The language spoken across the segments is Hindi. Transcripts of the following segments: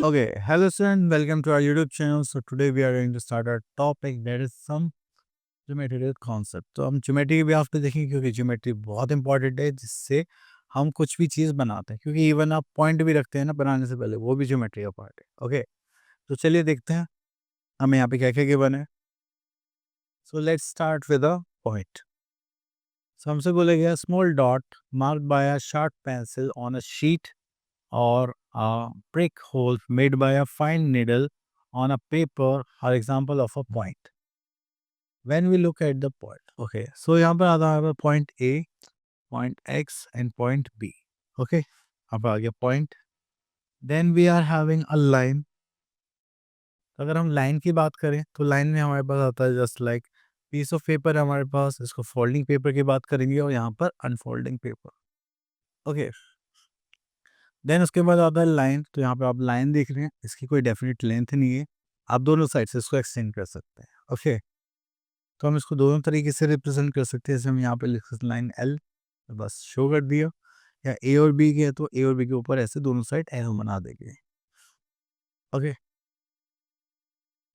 Okay, hello students, welcome to our YouTube channel. So today we are going to start our topic that is some geometry concept. तो हम ज्योमेट्री भी आपने देखेंगे क्योंकि ज्योमेट्री बहुत इंपॉर्टेंट है जिससे हम कुछ भी चीज़ बनाते हैं क्योंकि इवन आप पॉइंट भी रखते हैं ना बनाने से पहले वो भी ज्योमेट्री का पार्ट है. ओके, तो चलिए देखते हैं हमें यहाँ पे क्या क्या गिवन है. So let's start with a point. So हमसे बोला गया small dot marked by a sharp pencil on a sheet or a prick hole made by a fine needle on a paper are example of a point. When we look at the point, okay, so यहाँ पर आता है point A, point X and point B. Okay, अब आ गया point. Then we are having a line. अगर हम लाइन की बात करें तो लाइन में हमारे पास आता है just like piece of paper है हमारे पास. इसको फोल्डिंग पेपर की बात करेंगे और यहाँ पर अनफोल्डिंग पेपर. ओके, देन उसके बाद आता है लाइन. तो यहाँ पे आप लाइन देख रहे हैं, इसकी कोई डेफिनेट लेंथ नहीं है, आप दोनों साइड से इसको एक्सटेंड कर सकते हैं. ओके, तो हम इसको दोनों तरीके से रिप्रेजेंट कर सकते हैं. जैसे हम यहाँ पे लिख सकते हैं लाइन एल, बस शो कर दिया. या ए और बी के तो ए और बी के ऊपर ऐसे दोनों साइड एरो बना देंगे. Okay,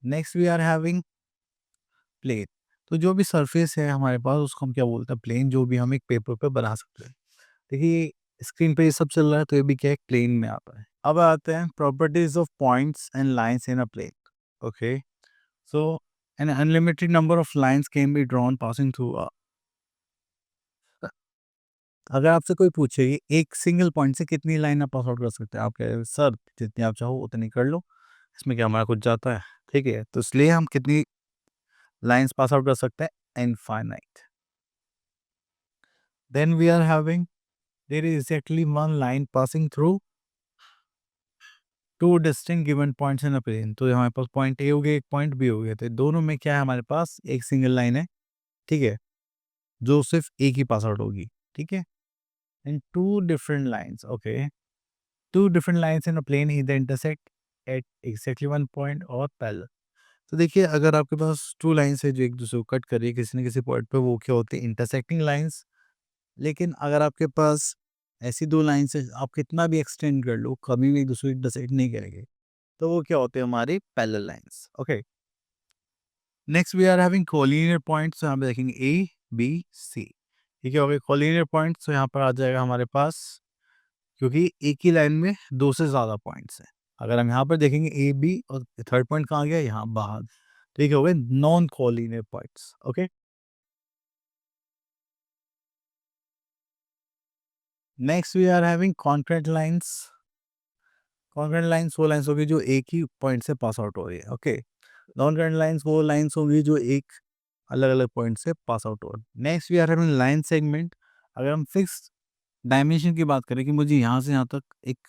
next we are having plane. तो जो भी सरफेस है हमारे पास उसको हम क्या बोलते हैं, प्लेन. जो भी हम एक पेपर पे बना सकते हैं. देखिए स्क्रीन पे ये सब चल रहा है तो ये भी क्या है, प्लेन में आता है. अब आते हैं properties of points and lines in a plane. Okay, so an unlimited number of lines can be drawn passing through a. अगर आपसे कोई पूछे कि एक सिंगल पॉइंट से कितनी लाइन आप पास आउट कर सकते हैं, आप कह रहे हैं सर जितनी आप चाहो उतनी कर लो, इसमें क्या हमारा कुछ जाता है. ठीक है, तो इसलिए हम कितनी लाइंस पास आउट कर सकते हैं, infinite. Then we are having there is actually one line passing through two distinct given points in a plane. तो हमारे पास पॉइंट ए हो गया, एक पॉइंट बी हो गया, तो दोनों में क्या है हमारे पास एक सिंगल लाइन है. ठीक है, जो सिर्फ एक ही पास आउट होगी. ठीक है, and two different lines. Okay, two different lines in a plane इधर intersect at exactly one point और पैरेलल. तो देखिए अगर आपके पास टू लाइंस है जो एक दूसरे को कट कर रही है किसी न किसी पॉइंट पे, वो क्या होती है, इंटरसेक्टिंग लाइंस. लेकिन अगर आपके पास ऐसी दो लाइंस है आप कितना भी एक्सटेंड कर लो कभी भी एक दूसरे को इंटरसेक्ट नहीं करेंगे, तो वो क्या होते हैं, हमारी parallel lines. Okay, next we are having collinear points. यहाँ पे देखेंगे ए बी सी. ठीक है, हो गए कोलिनियर पॉइंट्स. तो यहाँ पर आ जाएगा हमारे पास, क्योंकि एक ही लाइन में दो से ज़्यादा पॉइंट्स हैं. अगर हम यहाँ पर देखेंगे ए बी और थर्ड पॉइंट कहाँ गया, यहाँ बाहर. ठीक है, हो गए non collinear points. Okay, next we are having concurrent lines. Concurrent lines वो लाइंस होगी जो एक ही पॉइंट से पास आउट हो रही है. ओके, नॉन करेंट लाइंस वो लाइंस होंगी जो एक अलग अलग पॉइंट से पास आउट हो. Next we are having line segment. अगर हम फिक्स डायमेंशन की बात करें कि मुझे यहाँ से यहाँ तक एक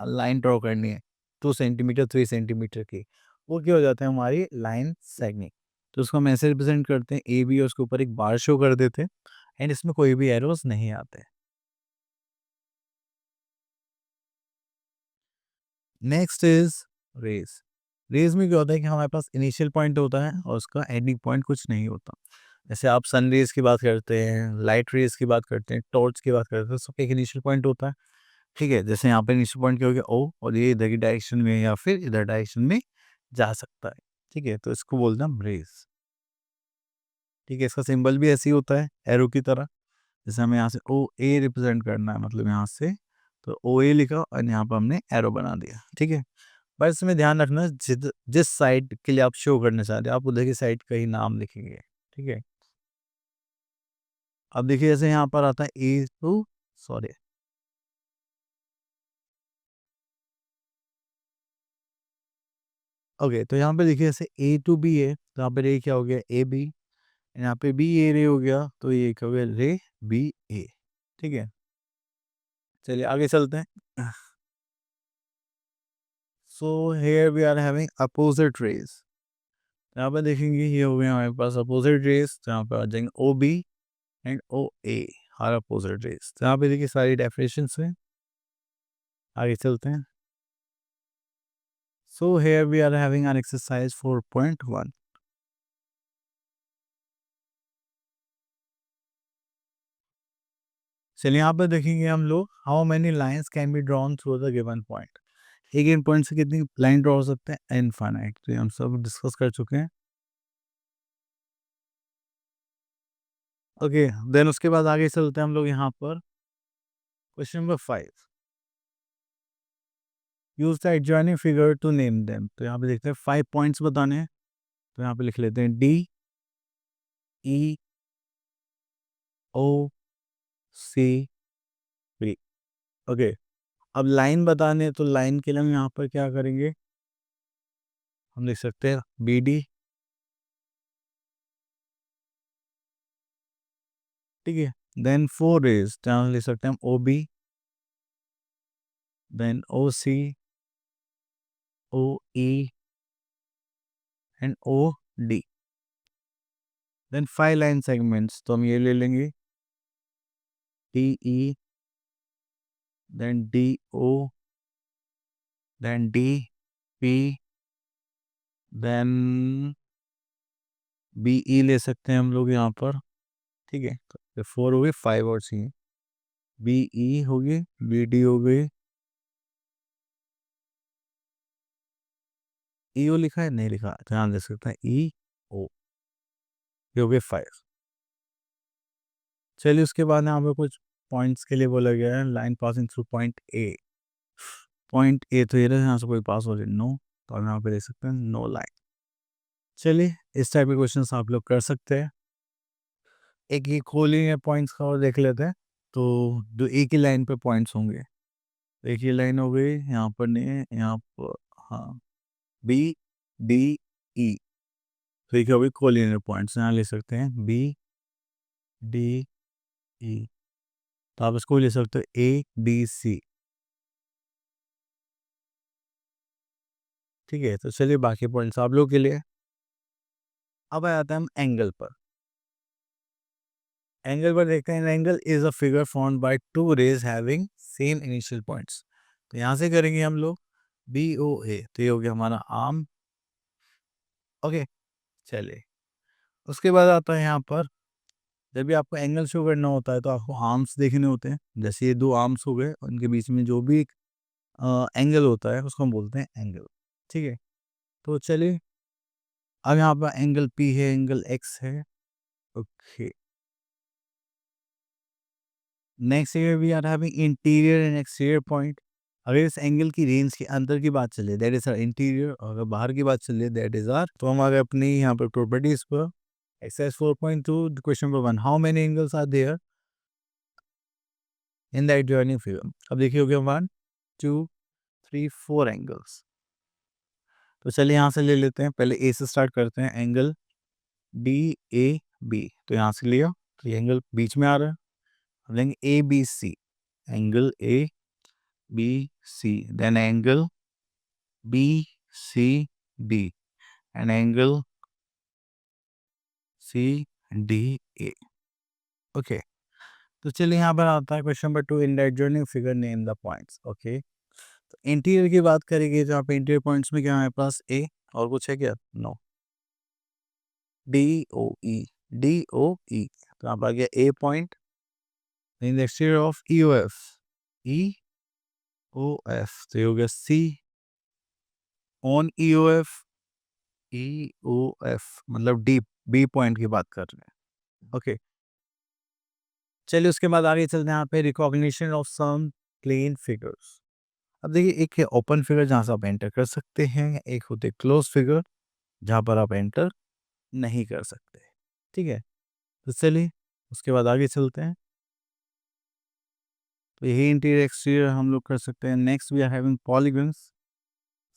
लाइन ड्रॉ करनी है 2 सेंटीमीटर 3 सेंटीमीटर की, वो क्या हो जाता है, हमारी लाइन सेगमेंट. तो उसको हम ऐसे रिप्रेजेंट करते हैं ए बी और उसके ऊपर एक बार शो कर देते हैं एंड इसमें कोई भी एरोस नहीं आते. Next is race. रेस में क्या होता है कि हमारे पास इनिशियल पॉइंट होता है और उसका एंडिंग पॉइंट कुछ नहीं होता. जैसे आप सन रेज की बात करते हैं, लाइट रेज की बात करते हैं, टॉर्च की बात करते हैं, सबका एक इनिशियल पॉइंट होता है. ठीक है, जैसे यहाँ पे इनिशियल पॉइंट क्या हो गया ओ, और ये इधर की डायरेक्शन में या फिर इधर डायरेक्शन में जा सकता है. ठीक है, तो इसको बोलते हैं रेस. ठीक है, इसका सिंबल भी ऐसे ही होता है एरो की तरह. जैसे हमें यहाँ से ओ ए रिप्रेजेंट करना है, मतलब यहाँ से तो ओ ए लिखा और यहाँ पर हमने एरो बना दिया. ठीक है, बस इसमें ध्यान रखना जिस साइड के लिए आप शो करना चाहते हैं आप उधर की साइड का ही नाम लिखेंगे. ठीक है, अब देखिए जैसे यहाँ पर आता है ए टू, सॉरी, ओके, तो यहाँ पे देखिए जैसे ए टू बी है तो यहाँ पे रे क्या हो गया, ए बी. यहाँ पे बी ए रे हो गया तो ये क्या हो गया, रे बी ए. ठीक है, चलिए आगे चलते हैं. So here we are having opposite rays. यहाँ पे देखेंगे ये हो गया हमारे पास अपोजिट रेज. तो यहाँ पे आ जाएंगे O B and O A are opposite rays. तो यहाँ पे देखिए सारी डेफिनेशन है. आगे चलते हैं. So here we are having an exercise 4.1. चलिए यहाँ पर देखेंगे हम लोग how many lines can be drawn through the given point. एक एंड पॉइंट से कितनी लाइन ड्रॉ हो सकते हैं, इनफाइनाइट। तो ये हम सब डिस्कस कर चुके हैं। ओके, देन उसके बाद आगे चलते हैं हम लोग यहाँ पर question number 5। Use the adjoining figure to name them. तो यहाँ पे देखते हैं 5 पॉइंट्स बताने हैं। तो यहाँ पे लिख लेते हैं डी ई ओ सी बी। ओके, अब लाइन बताने हैं, तो लाइन के लिए हम यहाँ पर क्या करेंगे, हम लिख सकते हैं बी डी, ठीक है। देन 4 इज, तो यहाँ लिख सकते हैं O B, then O C, O E and O D. Then 5 line segments, तो हम ये ले लेंगे D E, then D O, then D P, then B E ले सकते हैं हम लोग यहाँ पर, ठीक है। तो 4 हो गए, 5 और सी, बी ई हो गई, बी डी हो गई, ई ओ लिखा है, नहीं लिखा, ध्यान दे सकते हैं ई ओ, ये हो गए 5। चलिए उसके बाद यहाँ पे कुछ पॉइंट्स के लिए बोला गया है, line passing through point A. Point A तो ये रहा, यहाँ से कोई पास हो जाए नो, तो हम यहाँ पे देख सकते हैं नो लाइन। चलिए इस टाइप के क्वेश्चन आप लोग कर सकते हैं। एक ये खोलिंग है पॉइंट्स का और देख लेते हैं। तो जो एक ही लाइन पे पॉइंट्स होंगे, तो एक ही लाइन हो गई, यहाँ पर नहीं है, यहाँ पर हाँ, बी डी ई, तो एक हो गई कोलिनियर पॉइंट्स, यहाँ ले सकते हैं बी डी ई। तो आप इसको ले सकते हो ए बी सी, ठीक है। तो चलिए बाकी पॉइंट्स आप लोग के लिए। अब आ जाता है हम एंगल पर। एंगल पर देखते हैं, angle is a figure formed by two rays having same initial points. तो यहाँ से करेंगे हम लोग बी ओ ए, तो ये हो गया हमारा आर्म। ओके, चलिए उसके बाद आता है यहाँ पर, जब भी आपको एंगल शो करना होता है तो आपको आर्म्स देखने होते हैं। जैसे ये 2 आर्म्स हो गए, उनके बीच में जो भी एंगल होता है उसको हम बोलते हैं एंगल, ठीक है। तो चलिए अब यहाँ पर एंगल पी है, एंगल एक्स है। Okay, next here we are having interior and exterior point. अगर इस एंगल की रेंज के अंदर की बात चले दैट इज आर इंटीरियर, और अगर बाहर की बात चले दैट इज आर, तो हम आ गए अपनी यहाँ पर प्रॉपर्टीज पर। Exercise 4.2 question number 1, how many angles are there in the adjoining figure. अब देखिए हो गया 1 2 3 4 एंगल्स। तो चलिए यहाँ से ले लेते हैं, पहले ए से स्टार्ट करते हैं, एंगल डी ए बी। तो यहाँ से लिया, तो ये एंगल बीच में आ रहा है। अब लेंगे A B C, angle A B C, then angle B C D and angle C D A. Okay, तो चलिए यहाँ पर आता है question number 2, in the adjoining figure name the points. Okay, तो इंटीरियर की बात करेंगे, जहाँ पे इंटीरियर पॉइंट्स में क्या है हमारे पास ए, और कुछ है क्या, no, D O E, D O E. तो यहाँ पर आ गया a point in the exterior of E O F, E O F, तो ये हो गया C on E O F, E O F मतलब डी, बी पॉइंट की बात कर रहे हैं। ओके, चलिए उसके बाद आगे चलते हैं यहाँ पे, recognition of some plane figures. अब देखिए, एक है ओपन फिगर जहाँ से आप एंटर कर सकते हैं, एक होते क्लोज फिगर जहाँ पर आप एंटर नहीं कर सकते, ठीक है। तो चलिए उसके बाद आगे चलते हैं। तो यही इंटीरियर एक्सटीरियर हम लोग कर सकते हैं। Next we are having polygons.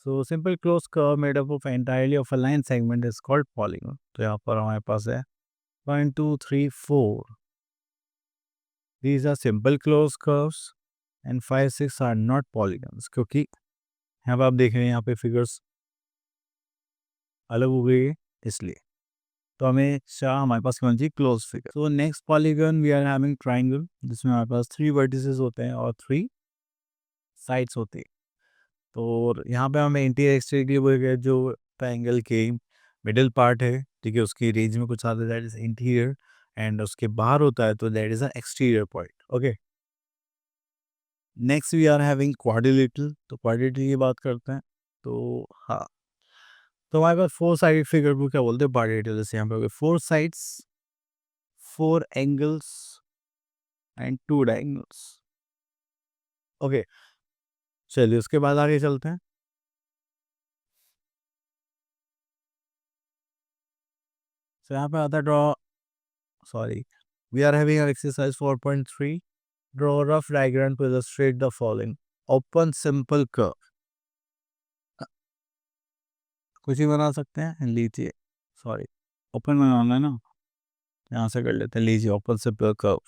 So simple close curve made up of entirely of a line segment is called polygon. तो यहाँ पर हमारे पास है 1 2 3 4, these are simple closed curves and 5 6 are not polygons, क्योंकि यहाँ पर आप देख रहे हैं यहाँ पे फिगर्स अलग हो गई है, इसलिए तो हमें शाह हमारे पास कौन सी क्लोज फिगर। तो next polygon we are having triangle, जिसमें हमारे पास 3 वर्टिसेस होते हैं और 3 साइड्स होती है। तो यहाँ पे हमें इंटीरियर एक्सटीरियर के लिए बोल गया, जो ट्राइंगल के मिडिल पार्ट है, ठीक है, उसकी रेंज में कुछ आता है दैट इज इंटीरियर, एंड उसके बाहर होता है तो that is a exterior point. Okay, next we are having quadrilateral, तो क्वाड्रिलेटरल की बात करते हैं। तो हाँ, तो हमारे पास फोर साइड फिगर को क्या बोलते हैं, क्वाड्रिलेटरल। जैसे यहाँ पे हो गए four sides, four angles and two diagonals. Okay, चलिए उसके बाद आगे चलते हैं। तो यहाँ पे आता है draw, sorry, we are having exercise 4.3, draw rough diagram to illustrate the following. Open simple curve, कुछ ही बना सकते हैं, लीजिए, सॉरी ओपन बनाना है ना, यहाँ से कर लेते हैं, लीजिए ओपन सिंपल कर्व।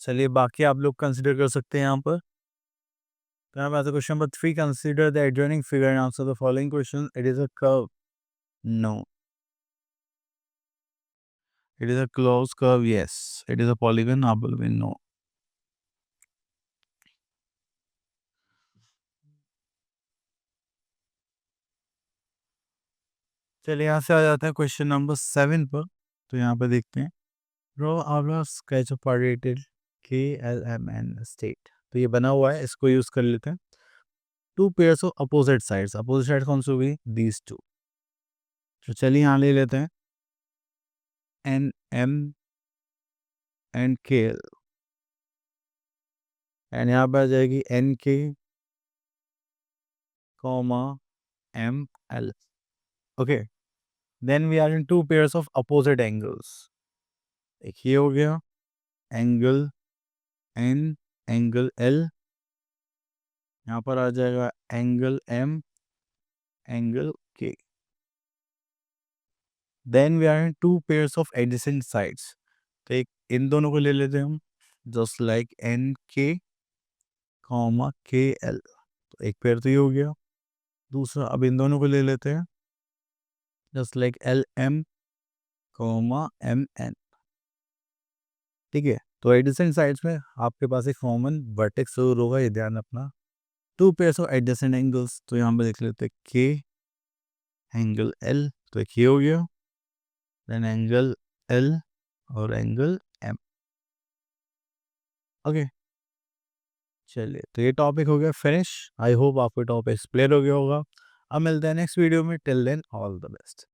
चलिए बाकी आप लोग कंसिडर कर सकते हैं यहाँ पर। तो यहाँ पे question number 3, consider the adjoining figure and answer the following question. It is a curve, no. It is a close curve, yes. It is a polygon, आप बोलोगे नो। चलिए यहाँ से आ जाते हैं क्वेश्चन नंबर 7 पर। तो यहाँ पे देखते हैं, draw our sketch of rated KLMN state. तो ये बना हुआ है, इसको यूज कर लेते हैं। To pairs of opposite sides, opposite side कौन सी होगी, दीज टू। तो चलिए यहाँ ले लेते हैं NM एंड KL, एंड यहाँ पे आ जाएगी NK, ML। Okay, then we are in two pairs of opposite angles. एक ये हो गया एंगल N, एंगल L, यहाँ पर आ जाएगा angle M, angle K। Then we are in two pairs of adjacent sides. तो एक इन दोनों को ले लेते हैं हम, जस्ट लाइक NK, KL। तो एक पेयर तो ये हो गया। दूसरा अब इन दोनों को ले लेते हैं, जस्ट लाइक LM, MN। ठीक है, तो एडजेसेंट साइड्स में आपके पास एक कॉमन वर्टेक्स जरूर होगा, ये ध्यान रखना। To pairs of adjacent angles, तो यहाँ पे देख लेते हैं K, एंगल L, तो एक ये हो गया, देन एंगल L और एंगल M। ओके, चलिए तो ये टॉपिक हो गया फिनिश। आई होप आपको टॉपिक क्लियर हो गया होगा। अब मिलते हैं नेक्स्ट वीडियो में, till then all the best.